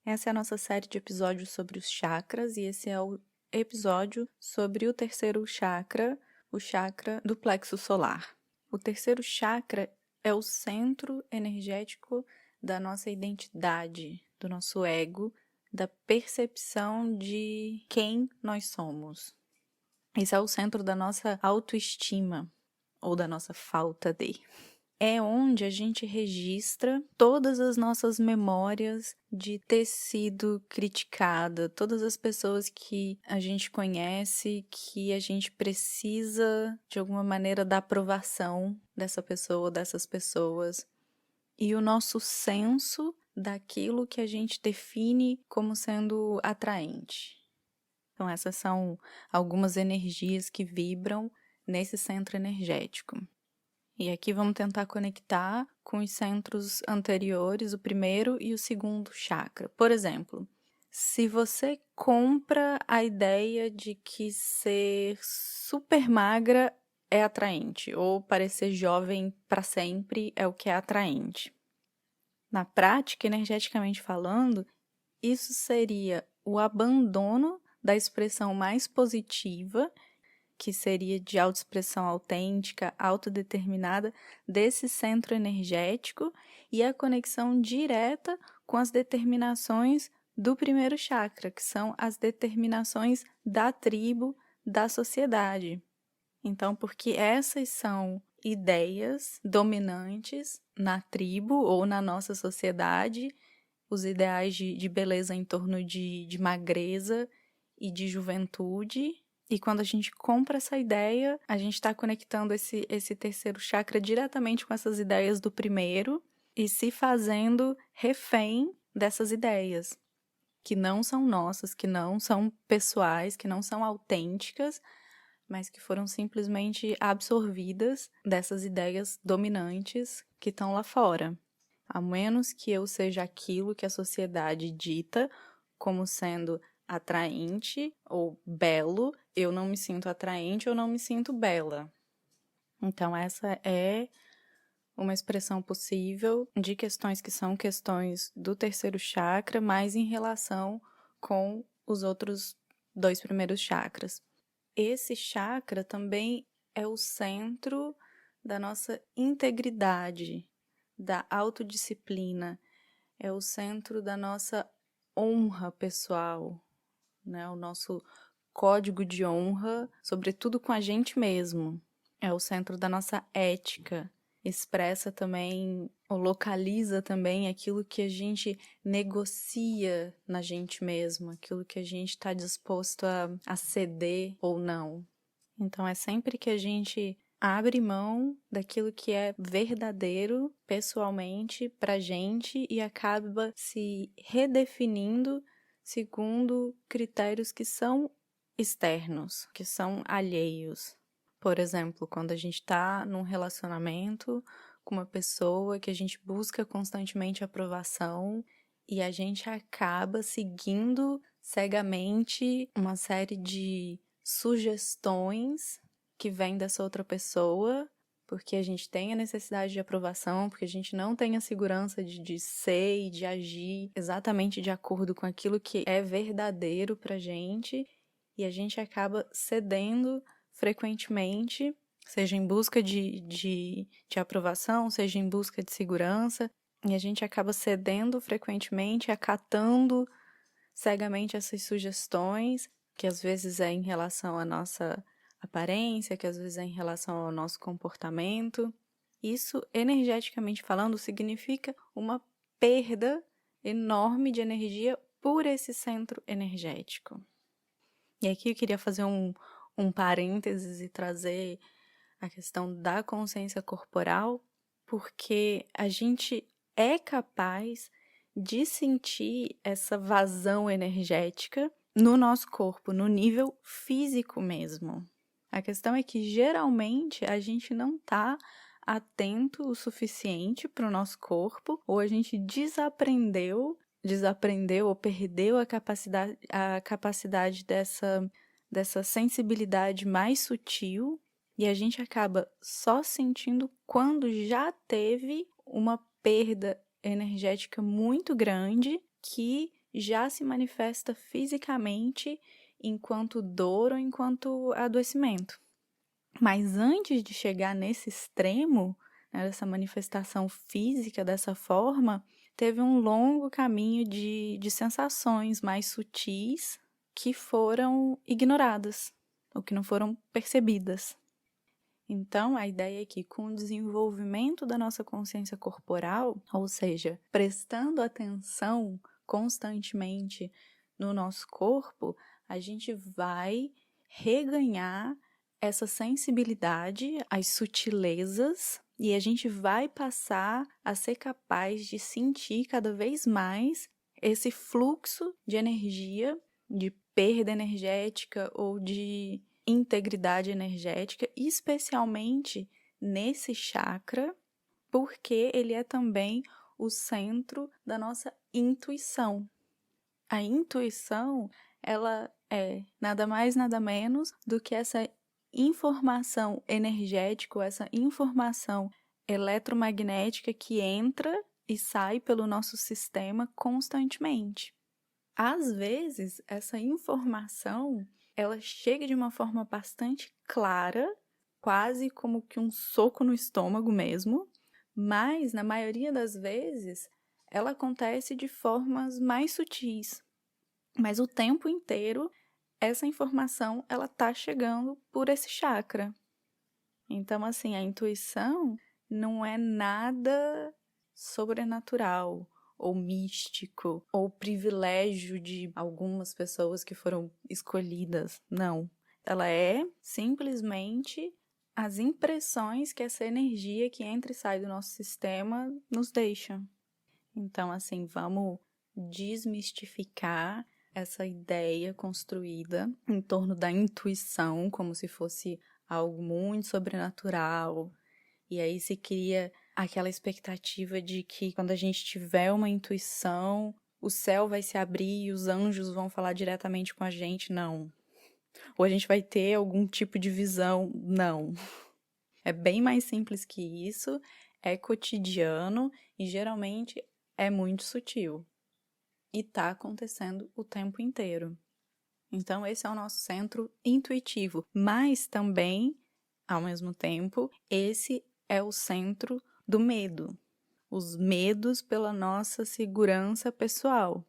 Essa é a nossa série de episódios sobre os chakras e esse é o episódio sobre o terceiro chakra, o chakra do plexo solar. O terceiro chakra é o centro energético da nossa identidade, do nosso ego, da percepção de quem nós somos. Esse é o centro da nossa autoestima ou da nossa falta de. É onde a gente registra todas as nossas memórias de ter sido criticada, todas as pessoas que a gente conhece, que a gente precisa, de alguma maneira, da aprovação dessa pessoa, dessas pessoas. E o nosso senso daquilo que a gente define como sendo atraente. Então, essas são algumas energias que vibram nesse centro energético. E aqui vamos tentar conectar com os centros anteriores, o primeiro e o segundo chakra. Por exemplo, se você compra a ideia de que ser super magra é atraente, ou parecer jovem para sempre é o que é atraente. Na prática, energeticamente falando, isso seria o abandono da expressão mais positiva, que seria de autoexpressão autêntica, autodeterminada, desse centro energético e a conexão direta com as determinações do primeiro chakra, que são as determinações da tribo, da sociedade. Então, porque essas são ideias dominantes na tribo ou na nossa sociedade, os ideais de beleza em torno de magreza e de juventude. E quando a gente compra essa ideia, a gente está conectando esse terceiro chakra diretamente com essas ideias do primeiro e se fazendo refém dessas ideias, que não são nossas, que não são pessoais, que não são autênticas, mas que foram simplesmente absorvidas dessas ideias dominantes que estão lá fora. A menos que eu seja aquilo que a sociedade dita como sendo atraente ou belo, eu não me sinto atraente ou não me sinto bela. Então, essa é uma expressão possível de questões que são questões do terceiro chakra, mas em relação com os outros dois primeiros chakras. Esse chakra também é o centro da nossa integridade, da autodisciplina, é o centro da nossa honra pessoal, né? O nosso código de honra, sobretudo com a gente mesmo. É o centro da nossa ética. Expressa também, ou localiza também aquilo que a gente negocia na gente mesmo, aquilo que a gente está disposto a ceder ou não. Então, é sempre que a gente abre mão daquilo que é verdadeiro pessoalmente pra gente e acaba se redefinindo segundo critérios que são externos, que são alheios. Por exemplo, quando a gente está num relacionamento com uma pessoa que a gente busca constantemente aprovação e a gente acaba seguindo cegamente uma série de sugestões que vêm dessa outra pessoa, porque a gente tem a necessidade de aprovação, porque a gente não tem a segurança de ser e de agir exatamente de acordo com aquilo que é verdadeiro pra gente, e a gente acaba cedendo frequentemente, seja em busca de aprovação, seja em busca de segurança, e a gente acaba cedendo frequentemente, acatando cegamente essas sugestões, que às vezes é em relação à nossa aparência, que às vezes é em relação ao nosso comportamento. Isso, energeticamente falando, significa uma perda enorme de energia por esse centro energético. E aqui eu queria fazer um parênteses e trazer a questão da consciência corporal, porque a gente é capaz de sentir essa vazão energética no nosso corpo, no nível físico mesmo. A questão é que geralmente a gente não está atento o suficiente para o nosso corpo, ou a gente desaprendeu ou perdeu a capacidade dessa sensibilidade mais sutil, e a gente acaba só sentindo quando já teve uma perda energética muito grande que já se manifesta fisicamente enquanto dor ou enquanto adoecimento. Mas antes de chegar nesse extremo, né, dessa manifestação física dessa forma, teve um longo caminho de sensações mais sutis que foram ignoradas, ou que não foram percebidas. Então, a ideia é que com o desenvolvimento da nossa consciência corporal, ou seja, prestando atenção constantemente no nosso corpo, a gente vai reganhar essa sensibilidade às sutilezas e a gente vai passar a ser capaz de sentir cada vez mais esse fluxo de energia, de perda energética ou de integridade energética, especialmente nesse chakra, porque ele é também o centro da nossa intuição. A intuição, ela é nada mais, nada menos do que essa informação energética, essa informação eletromagnética que entra e sai pelo nosso sistema constantemente. Às vezes, essa informação, ela chega de uma forma bastante clara, quase como que um soco no estômago mesmo, mas, na maioria das vezes, ela acontece de formas mais sutis. Mas o tempo inteiro, essa informação, ela tá chegando por esse chakra. Então, assim, a intuição não é nada sobrenatural, ou místico, ou privilégio de algumas pessoas que foram escolhidas. Não. Ela é simplesmente as impressões que essa energia que entra e sai do nosso sistema nos deixa. Então, assim, vamos desmistificar essa ideia construída em torno da intuição, como se fosse algo muito sobrenatural. E aí se cria aquela expectativa de que quando a gente tiver uma intuição, o céu vai se abrir e os anjos vão falar diretamente com a gente. Não. Ou a gente vai ter algum tipo de visão. Não. É bem mais simples que isso, é cotidiano e geralmente é muito sutil. E tá acontecendo o tempo inteiro. Então esse é o nosso centro intuitivo, mas também, ao mesmo tempo, esse é o centro do medo. Os medos pela nossa segurança pessoal.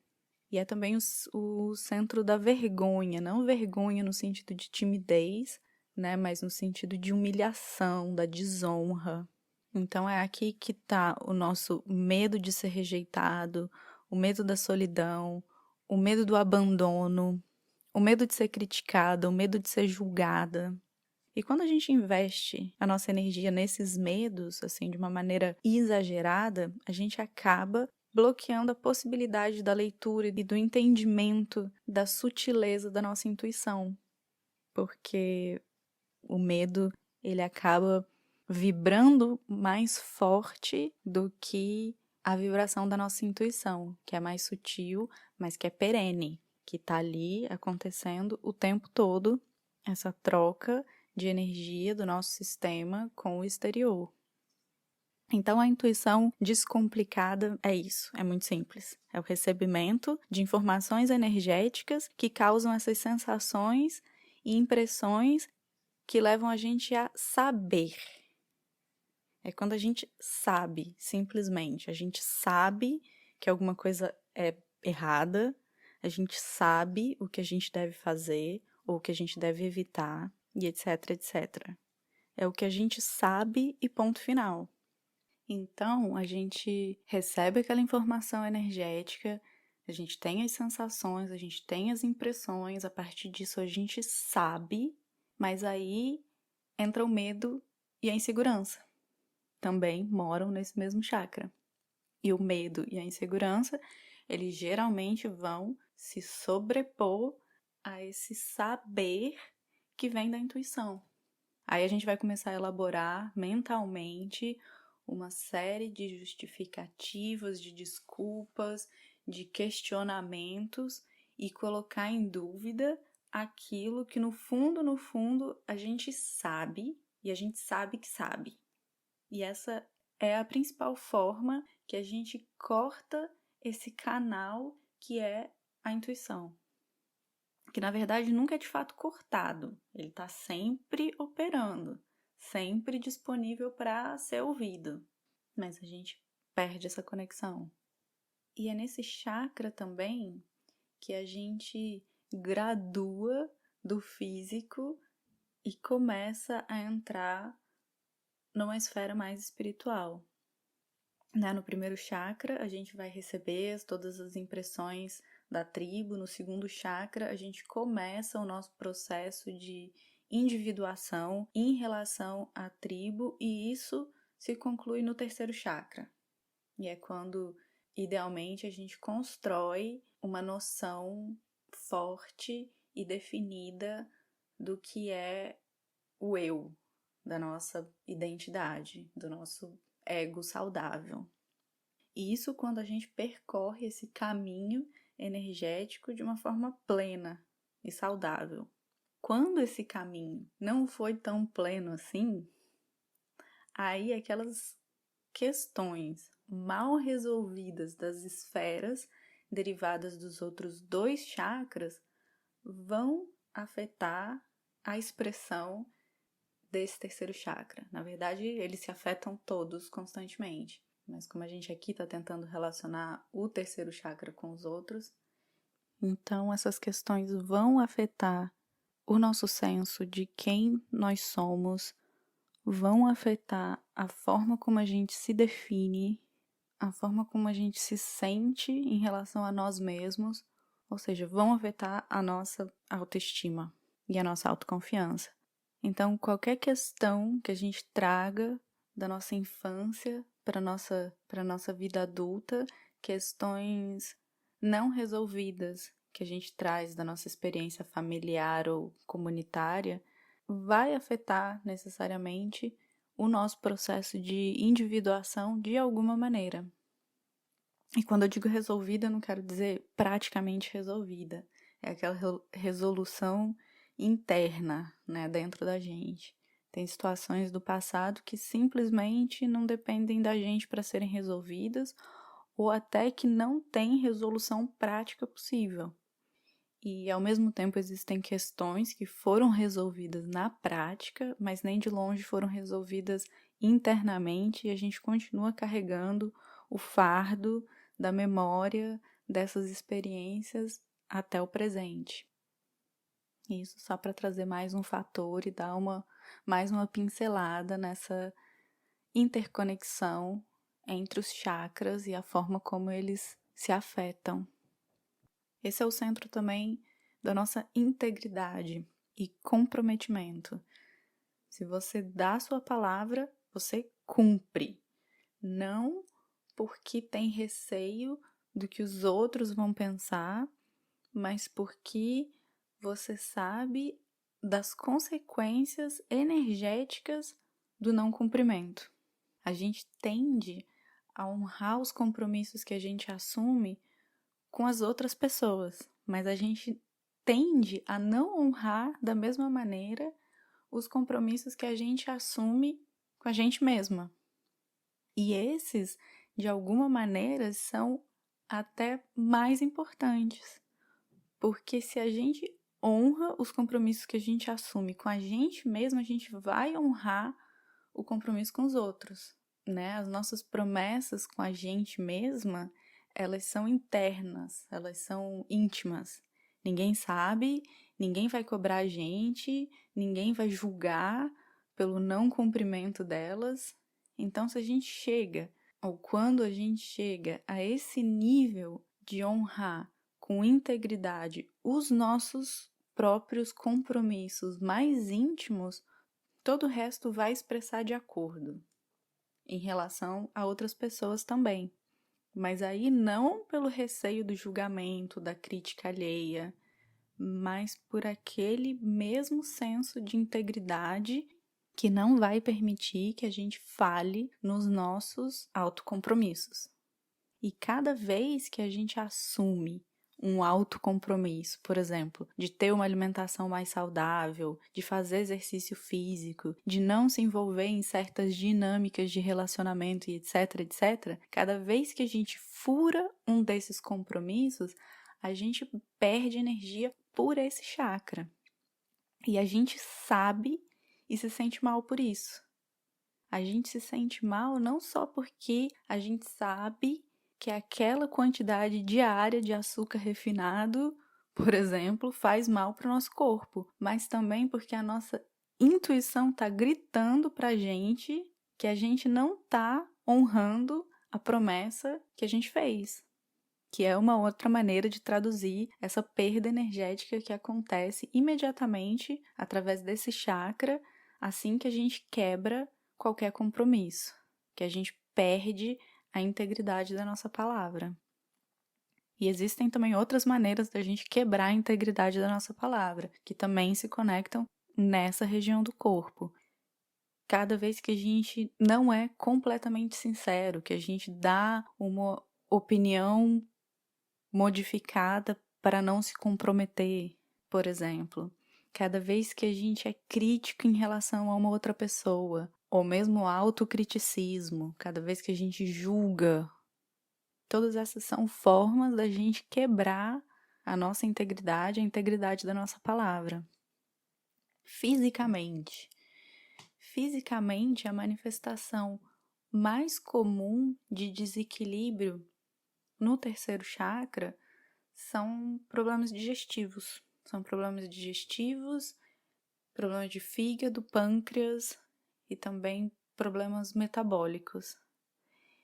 E é também o centro da vergonha, não vergonha no sentido de timidez, né, mas no sentido de humilhação, da desonra. Então é aqui que está o nosso medo de ser rejeitado, o medo da solidão, o medo do abandono, o medo de ser criticada, o medo de ser julgada. E quando a gente investe a nossa energia nesses medos, assim, de uma maneira exagerada, a gente acaba bloqueando a possibilidade da leitura e do entendimento da sutileza da nossa intuição. Porque o medo, ele acaba vibrando mais forte do que a vibração da nossa intuição, que é mais sutil, mas que é perene, que está ali acontecendo o tempo todo, essa troca de energia do nosso sistema com o exterior. Então, a intuição descomplicada é isso, é muito simples. É o recebimento de informações energéticas que causam essas sensações e impressões que levam a gente a saber. É quando a gente sabe, simplesmente. A gente sabe que alguma coisa é errada, a gente sabe o que a gente deve fazer ou o que a gente deve evitar, e etc, etc. É o que a gente sabe e ponto final. Então, a gente recebe aquela informação energética, a gente tem as sensações, a gente tem as impressões, a partir disso a gente sabe, mas aí entra o medo e a insegurança. Também moram nesse mesmo chakra. E o medo e a insegurança, eles geralmente vão se sobrepor a esse saber que vem da intuição. Aí a gente vai começar a elaborar mentalmente uma série de justificativas, de desculpas, de questionamentos e colocar em dúvida aquilo que no fundo, a gente sabe e a gente sabe que sabe. E essa é a principal forma que a gente corta esse canal que é a intuição, que na verdade nunca é de fato cortado, ele está sempre operando, sempre disponível para ser ouvido, mas a gente perde essa conexão. E é nesse chakra também que a gente gradua do físico e começa a entrar numa esfera mais espiritual. No primeiro chakra, a gente vai receber todas as impressões da tribo. No segundo chakra, a gente começa o nosso processo de individuação em relação à tribo, e isso se conclui no terceiro chakra. E é quando, idealmente, a gente constrói uma noção forte e definida do que é o eu, da nossa identidade, do nosso ego saudável. E isso quando a gente percorre esse caminho energético de uma forma plena e saudável. Quando esse caminho não foi tão pleno assim, aí aquelas questões mal resolvidas das esferas derivadas dos outros 2 chakras vão afetar a expressão desse terceiro chakra. Na verdade, eles se afetam todos constantemente, mas como a gente aqui está tentando relacionar o terceiro chakra com os outros, então essas questões vão afetar o nosso senso de quem nós somos, vão afetar a forma como a gente se define, a forma como a gente se sente em relação a nós mesmos, ou seja, vão afetar a nossa autoestima e a nossa autoconfiança. Então, qualquer questão que a gente traga da nossa infância para a nossa vida adulta, questões não resolvidas que a gente traz da nossa experiência familiar ou comunitária, vai afetar necessariamente o nosso processo de individuação de alguma maneira. E quando eu digo resolvida, eu não quero dizer praticamente resolvida. É aquela resolução interna, né, dentro da gente. Tem situações do passado que simplesmente não dependem da gente para serem resolvidas, ou até que não tem resolução prática possível. E ao mesmo tempo existem questões que foram resolvidas na prática, mas nem de longe foram resolvidas internamente, e a gente continua carregando o fardo da memória dessas experiências até o presente. Isso só para trazer mais um fator e dar mais uma pincelada nessa interconexão entre os chakras e a forma como eles se afetam. Esse é o centro também da nossa integridade e comprometimento. Se você dá sua palavra, você cumpre. Não porque tem receio do que os outros vão pensar, mas porque você sabe das consequências energéticas do não cumprimento. A gente tende a honrar os compromissos que a gente assume com as outras pessoas, mas a gente tende a não honrar da mesma maneira os compromissos que a gente assume com a gente mesma. E esses, de alguma maneira, são até mais importantes, porque se a gente honra os compromissos que a gente assume com a gente mesma, a gente vai honrar o compromisso com os outros, né? As nossas promessas com a gente mesma, elas são internas, elas são íntimas. Ninguém sabe, ninguém vai cobrar a gente, ninguém vai julgar pelo não cumprimento delas. Então, se a gente chega, ou quando a gente chega a esse nível de honrar com integridade os nossos próprios compromissos mais íntimos, todo o resto vai expressar de acordo em relação a outras pessoas também. Mas aí não pelo receio do julgamento, da crítica alheia, mas por aquele mesmo senso de integridade que não vai permitir que a gente falhe nos nossos autocompromissos. E cada vez que a gente assume um autocompromisso, por exemplo, de ter uma alimentação mais saudável, de fazer exercício físico, de não se envolver em certas dinâmicas de relacionamento e etc, cada vez que a gente fura um desses compromissos, a gente perde energia por esse chakra. E a gente sabe e se sente mal por isso. A gente se sente mal não só porque a gente sabe que aquela quantidade diária de açúcar refinado, por exemplo, faz mal para o nosso corpo, mas também porque a nossa intuição está gritando para a gente que a gente não está honrando a promessa que a gente fez, que é uma outra maneira de traduzir essa perda energética que acontece imediatamente através desse chakra, assim que a gente quebra qualquer compromisso, que a gente perde a integridade da nossa palavra. E existem também outras maneiras da gente quebrar a integridade da nossa palavra, que também se conectam nessa região do corpo. Cada vez que a gente não é completamente sincero, que a gente dá uma opinião modificada para não se comprometer, por exemplo. Cada vez que a gente é crítico em relação a uma outra pessoa, ou mesmo autocriticismo, cada vez que a gente julga, todas essas são formas da gente quebrar a nossa integridade, a integridade da nossa palavra. Fisicamente, a manifestação mais comum de desequilíbrio no terceiro chakra são problemas digestivos. São problemas digestivos, problemas de fígado, pâncreas e também problemas metabólicos.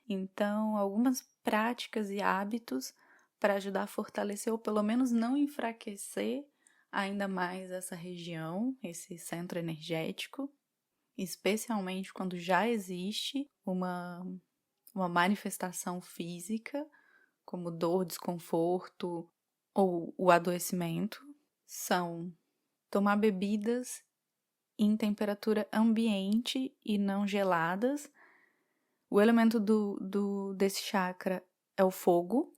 Então, algumas práticas e hábitos para ajudar a fortalecer ou pelo menos não enfraquecer ainda mais essa região, esse centro energético, especialmente quando já existe uma manifestação física, como dor, desconforto ou o adoecimento, são tomar bebidas em temperatura ambiente e não geladas. O elemento desse chakra é o fogo,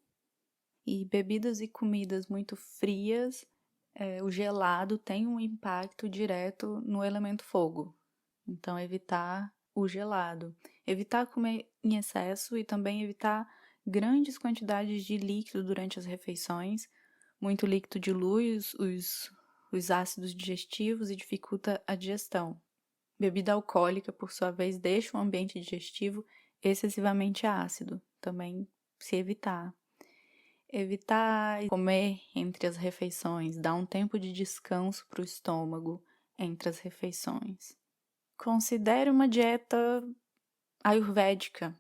e bebidas e comidas muito frias, o gelado tem um impacto direto no elemento fogo. Então, evitar o gelado. Evitar comer em excesso e também evitar grandes quantidades de líquido durante as refeições. Muito líquido dilui os ácidos digestivos e dificulta a digestão. Bebida alcoólica, por sua vez, deixa o ambiente digestivo excessivamente ácido. Também se evitar. Evitar comer entre as refeições, dar um tempo de descanso para o estômago entre as refeições. Considere uma dieta ayurvédica.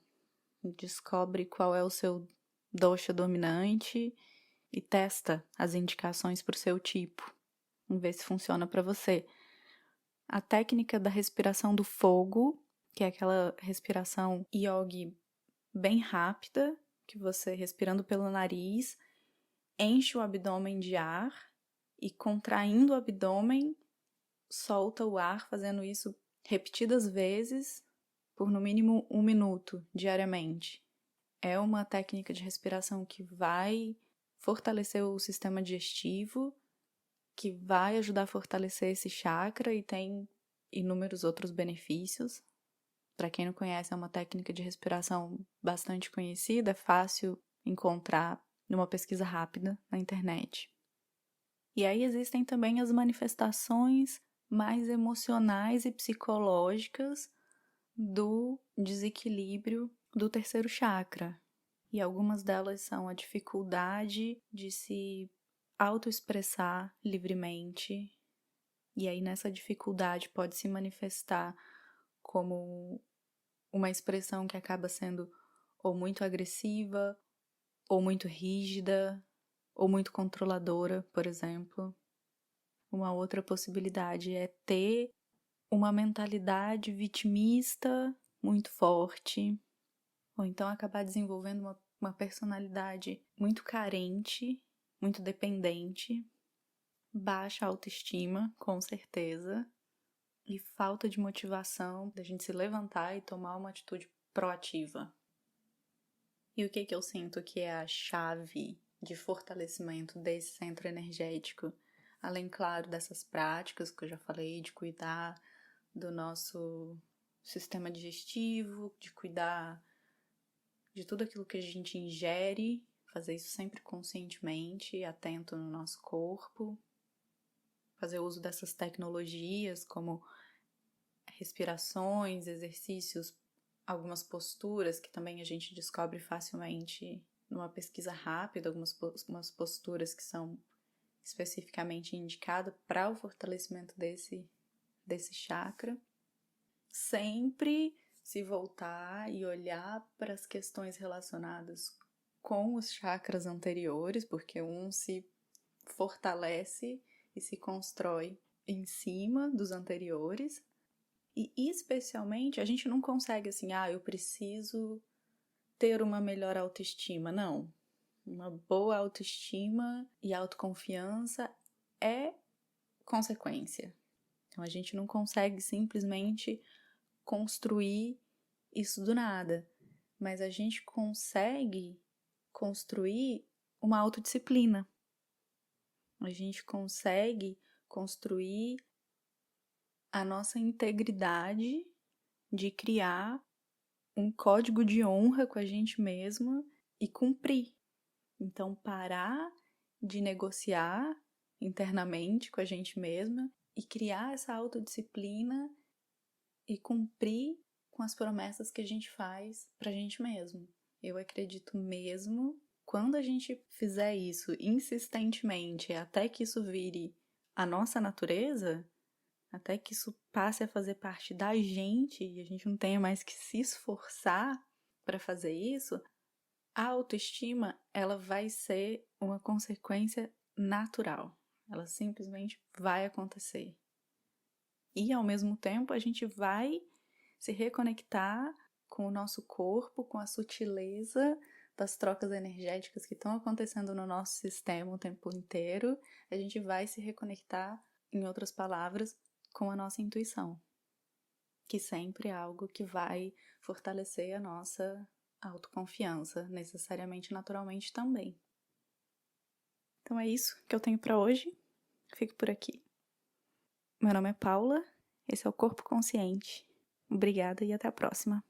Descobre qual é o seu dosha dominante e testa as indicações para o seu tipo. Vamos ver se funciona para você. A técnica da respiração do fogo, que é aquela respiração yogi bem rápida, que você, respirando pelo nariz, enche o abdômen de ar e, contraindo o abdômen, solta o ar, fazendo isso repetidas vezes por no mínimo 1 minuto diariamente. É uma técnica de respiração que vai fortalecer o sistema digestivo, que vai ajudar a fortalecer esse chakra e tem inúmeros outros benefícios. Para quem não conhece, é uma técnica de respiração bastante conhecida, é fácil encontrar numa pesquisa rápida na internet. E aí existem também as manifestações mais emocionais e psicológicas do desequilíbrio do terceiro chakra. E algumas delas são a dificuldade de se autoexpressar livremente. E aí nessa dificuldade pode se manifestar como uma expressão que acaba sendo ou muito agressiva, ou muito rígida, ou muito controladora, por exemplo. Uma outra possibilidade é ter uma mentalidade vitimista muito forte, ou então acabar desenvolvendo uma personalidade muito carente, muito dependente, baixa autoestima, com certeza, e falta de motivação da gente se levantar e tomar uma atitude proativa. E o que eu sinto que é a chave de fortalecimento desse centro energético? Além, claro, dessas práticas que eu já falei, de cuidar do nosso sistema digestivo, de cuidar de tudo aquilo que a gente ingere, fazer isso sempre conscientemente, atento no nosso corpo, fazer uso dessas tecnologias como respirações, exercícios, algumas posturas que também a gente descobre facilmente numa pesquisa rápida, algumas posturas que são especificamente indicadas para o fortalecimento desse chakra. Sempre se voltar e olhar para as questões relacionadas com os chakras anteriores, porque um se fortalece e se constrói em cima dos anteriores. E especialmente, a gente não consegue assim, eu preciso ter uma melhor autoestima. Não. Uma boa autoestima e autoconfiança é consequência. Então a gente não consegue simplesmente construir isso do nada, mas a gente consegue construir uma autodisciplina. A gente consegue construir a nossa integridade de criar um código de honra com a gente mesma e cumprir. Então, parar de negociar internamente com a gente mesma e criar essa autodisciplina e cumprir com as promessas que a gente faz pra gente mesmo. Eu acredito mesmo, quando a gente fizer isso insistentemente, até que isso vire a nossa natureza, até que isso passe a fazer parte da gente e a gente não tenha mais que se esforçar para fazer isso, a autoestima, ela vai ser uma consequência natural. Ela simplesmente vai acontecer. E, ao mesmo tempo, a gente vai se reconectar com o nosso corpo, com a sutileza das trocas energéticas que estão acontecendo no nosso sistema o tempo inteiro. A gente vai se reconectar, em outras palavras, com a nossa intuição, que sempre é algo que vai fortalecer a nossa autoconfiança, necessariamente, naturalmente também. Então é isso que eu tenho para hoje. Fico por aqui. Meu nome é Paula, esse é o Corpo Consciente. Obrigada e até a próxima.